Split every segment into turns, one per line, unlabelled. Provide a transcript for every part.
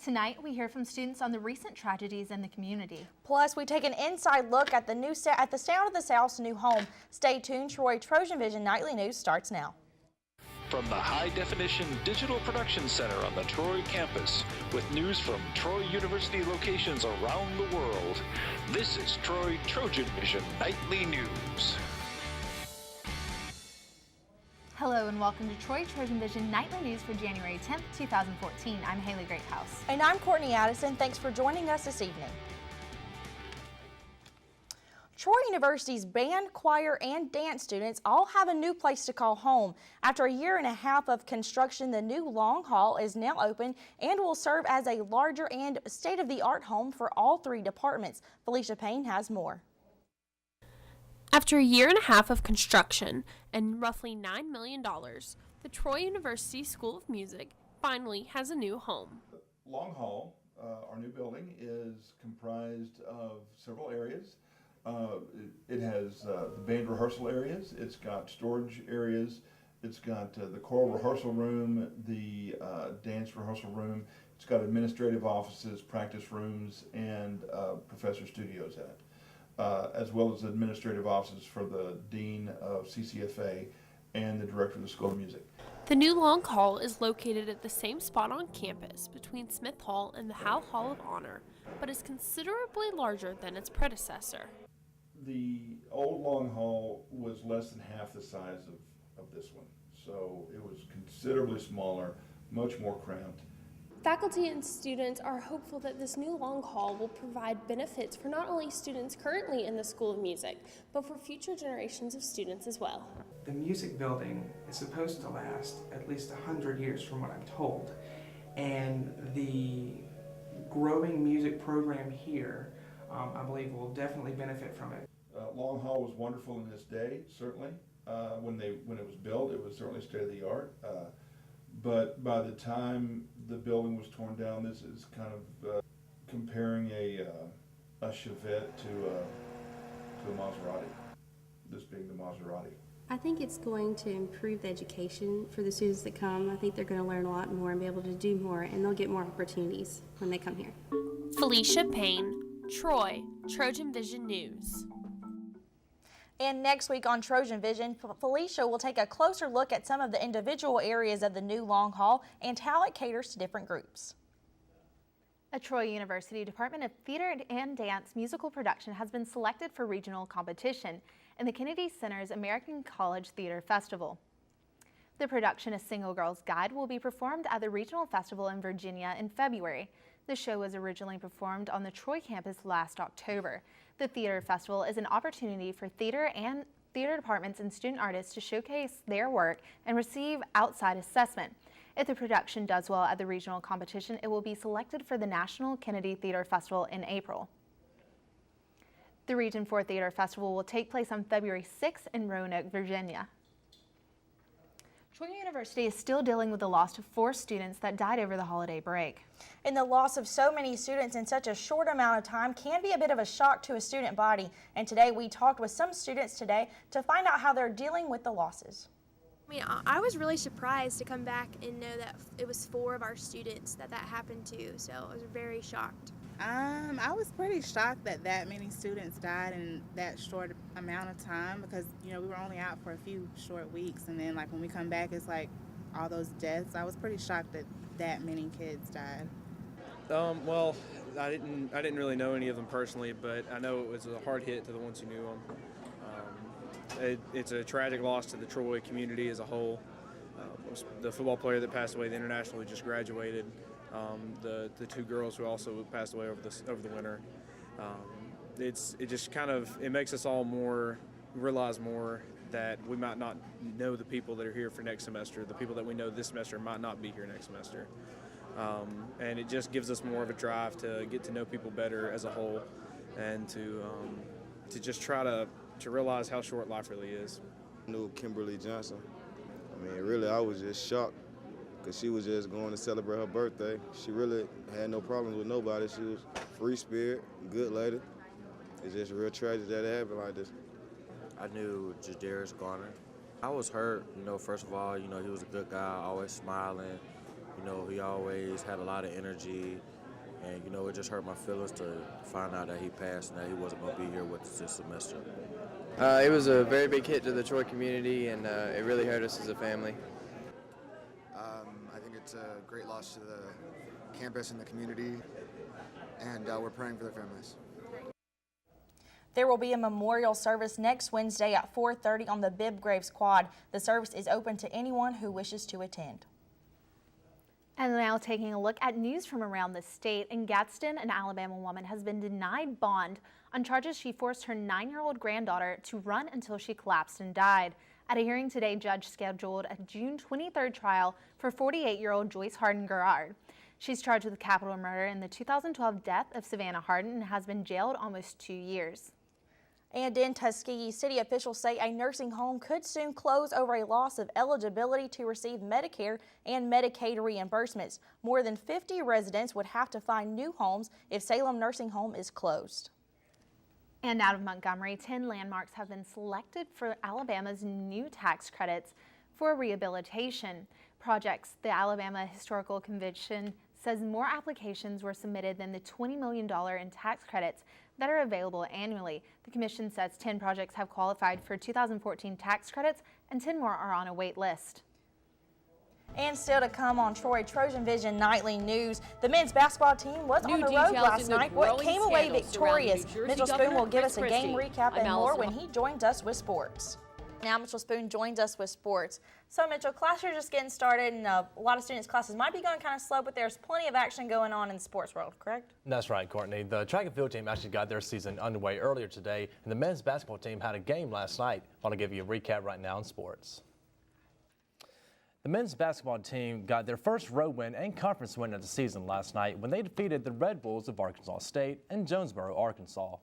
Tonight, we hear from students on the recent tragedies in the community.
Plus, we take an inside look at the Sound of the South's new home. Stay tuned, Troy. TrojanVision Nightly News starts now.
From the high-definition digital production center on the Troy campus, with news from Troy University locations around the world, this is Troy TrojanVision Nightly News.
Hello and welcome to Troy TrojanVision Nightly News for January 10th, 2014. I'm Haley Greathouse.
And I'm Courtney Addison. Thanks for joining us this evening. Troy University's band, choir, and dance students all have a new place to call home. After a year and a half of construction, the new Longhaul is now open and will serve as a larger and state-of-the-art home for all three departments. Felicia Payne has more.
After a year and a half of construction and roughly $9 million, the Troy University School of Music finally has a new home.
Longhaul, our new building, is comprised of several areas. It has the band rehearsal areas, it's got storage areas, it's got the choral rehearsal room, the dance rehearsal room, it's got administrative offices, practice rooms, and professor studios in it. As well as administrative offices for the Dean of CCFA and the Director of the School of Music.
The new Longhaul is located at the same spot on campus between Smith Hall and the Howe Hall of Honor, but is considerably larger than its predecessor.
The old Longhaul was less than half the size of this one, so it was considerably smaller, much more cramped.
Faculty and students are hopeful that this new Longhaul will provide benefits for not only students currently in the School of Music, but for future generations of students as well.
The music building is supposed to last at least 100 years from what I'm told, and the growing music program here, I believe, will definitely benefit from it.
Longhaul was wonderful in its day, certainly. When it was built, it was certainly state-of-the-art. But by the time the building was torn down, this is kind of comparing a Chevette to a Maserati, this being the Maserati.
I think it's going to improve the education for the students that come. I think they're going to learn a lot more and be able to do more, and they'll get more opportunities when they come here.
Felicia Payne, Troy, TrojanVision News.
And next week on Trojan Vision, Felicia will take a closer look at some of the individual areas of the new Longhaul and how it caters to different groups.
A Troy University Department of Theater and Dance musical production has been selected for regional competition in the Kennedy Center's American College Theater Festival. The production, A Single Girl's Guide, will be performed at the Regional Festival in Virginia in February. The show was originally performed on the Troy campus last October. The Theater Festival is an opportunity for theater departments and student artists to showcase their work and receive outside assessment. If the production does well at the regional competition, it will be selected for the National Kennedy Theater Festival in April. The Region 4 Theater Festival will take place on February 6th in Roanoke, Virginia. Troy University is still dealing with the loss of 4 students that died over the holiday break.
And the loss of so many students in such a short amount of time can be a bit of a shock to a student body. And today we talked with some students today to find out how they're dealing with the losses.
I was really surprised to come back and know that it was 4 of our students that happened to, so I was very shocked.
I was pretty shocked that many students died in that short amount of time because, we were only out for a few short weeks, and then when we come back, it's all those deaths. I was pretty shocked that many kids died.
Well, I didn't really know any of them personally, but I know it was a hard hit to the ones who knew them. It's a tragic loss to the Troy community as a whole. The football player that passed away, the international who just graduated, the 2 girls who also passed away over the winter. It makes us all realize more that we might not know the people that are here for next semester. The people that we know this semester might not be here next semester. And it just gives us more of a drive to get to know people better as a whole and to just try to realize how short life really is.
I knew Kimberly Johnson. Really, I was just shocked because she was just going to celebrate her birthday. She really had no problems with nobody. She was free spirit, good lady. It's just real tragic that it happened like this.
I knew Jadarius Garner. I was hurt, first of all, he was a good guy, always smiling, You know, he always had a lot of energy, and, you know, it just hurt my feelings to find out that he passed and that he wasn't going to be here with us this semester.
It was a very big hit to the Troy community, and it really hurt us as a family.
I think it's a great loss to the campus and the community, and we're praying for their families.
There will be a memorial service next Wednesday at 4:30 on the Bibb Graves Quad. The service is open to anyone who wishes to attend.
And now taking a look at news from around the state. In Gadsden, an Alabama woman has been denied bond on charges she forced her 9-year-old granddaughter to run until she collapsed and died. At a hearing today, judge scheduled a June 23rd trial for 48-year-old Joyce Harden Gerard. She's charged with capital murder in the 2012 death of Savannah Harden and has been jailed almost 2 years.
And in Tuskegee, city officials say a nursing home could soon close over a loss of eligibility to receive Medicare and Medicaid reimbursements. More than 50 residents would have to find new homes if Salem Nursing Home is closed.
And out of Montgomery, 10 landmarks have been selected for Alabama's new tax credits for rehabilitation projects. The Alabama Historical Convention says more applications were submitted than the $20 million in tax credits that are available annually. The commission says 10 projects have qualified for 2014 tax credits and 10 more are on a wait list.
And still to come on TrojanVision Nightly News, the men's basketball team was on the road last night, but came away victorious. Mitchell Spoon will give us a game recap and more when he joins us with sports. Now Mitchell Spoon joins us with sports. So Mitchell, class are just getting started, and a lot of students' classes might be going kind of slow, but there's plenty of action going on in the sports world, correct?
That's right, Courtney. The track and field team actually got their season underway earlier today, and the men's basketball team had a game last night. I want to give you a recap right now in sports. The men's basketball team got their first road win and conference win of the season last night when they defeated the Red Bulls of Arkansas State in Jonesboro, Arkansas.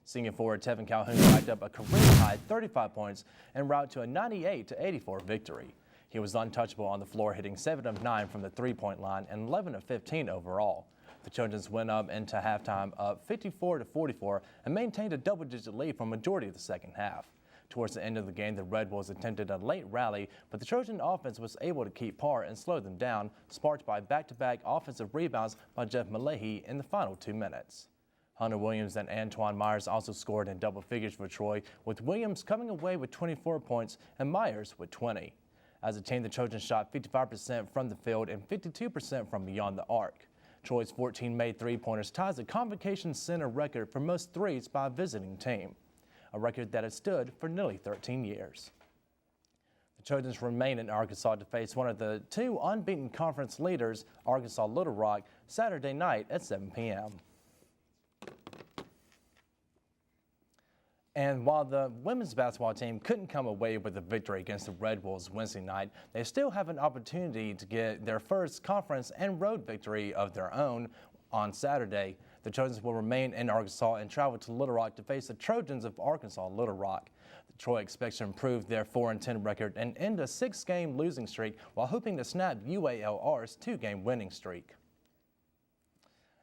Senior forward Tevin Calhoun racked up a career-high 35 points en route to a 98-84 victory. He was untouchable on the floor, hitting 7 of 9 from the three-point line and 11 of 15 overall. The Trojans went up into halftime up 54-44 and maintained a double-digit lead for a majority of the second half. Towards the end of the game, the Red Bulls attempted a late rally, but the Trojan offense was able to keep par and slow them down, sparked by back-to-back offensive rebounds by Jeff Malahy in the final 2 minutes. Hunter Williams and Antoine Myers also scored in double figures for Troy, with Williams coming away with 24 points and Myers with 20. As a team, the Trojans shot 55% from the field and 52% from beyond the arc. Troy's 14 made three-pointers ties the Convocation Center record for most threes by a visiting team, a record that has stood for nearly 13 years. The Trojans remain in Arkansas to face one of the 2 unbeaten conference leaders, Arkansas Little Rock, Saturday night at 7 p.m. And while the women's basketball team couldn't come away with a victory against the Red Bulls Wednesday night, they still have an opportunity to get their first conference and road victory of their own on Saturday. The Trojans will remain in Arkansas and travel to Little Rock to face the Trojans of Arkansas Little Rock. Troy expects to improve their 4-10 record and end a 6-game losing streak while hoping to snap UALR's 2-game winning streak.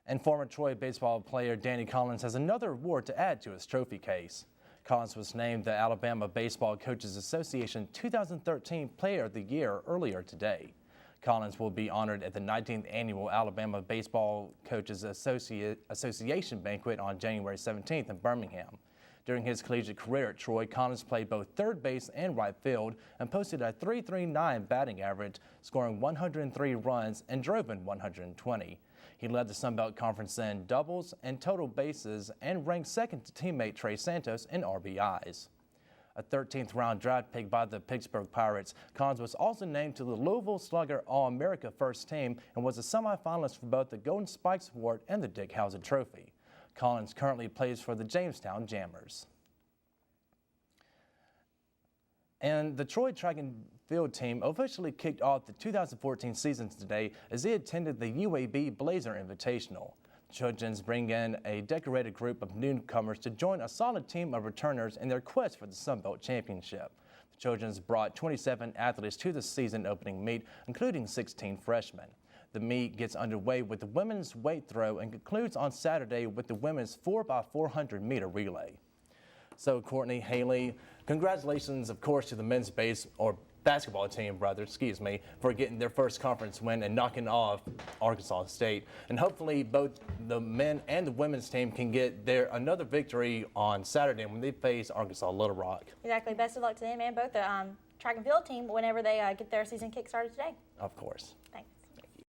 And former Troy baseball player Danny Collins has another award to add to his trophy case. Collins was named the Alabama Baseball Coaches Association 2013 Player of the Year earlier today. Collins will be honored at the 19th Annual Alabama Baseball Coaches Association banquet on January 17th in Birmingham. During his collegiate career at Troy, Collins played both third base and right field and posted a .339 batting average, scoring 103 runs and drove in 120. He led the Sun Belt Conference in doubles and total bases and ranked second to teammate Trey Santos in RBIs. A 13th round draft pick by the Pittsburgh Pirates, Collins was also named to the Louisville Slugger All-America first team and was a semifinalist for both the Golden Spikes Award and the Dick Howser Trophy. Collins currently plays for the Jamestown Jammers. And the Troy track and field team officially kicked off the 2014 season today as they attended the UAB Blazer Invitational. The Trojans bring in a decorated group of newcomers to join a solid team of returners in their quest for the Sun Belt Championship. The Trojans brought 27 athletes to the season opening meet, including 16 freshmen. The meet gets underway with the women's weight throw and concludes on Saturday with the women's 4x400 meter relay. So Courtney, Haley, congratulations, of course, to the men's basketball team, for getting their first conference win and knocking off Arkansas State. And hopefully both the men and the women's team can get another victory on Saturday when they face Arkansas Little Rock.
Exactly. Best of luck to them and both the track and field team whenever they get their season kick started today.
Of course.
Thanks.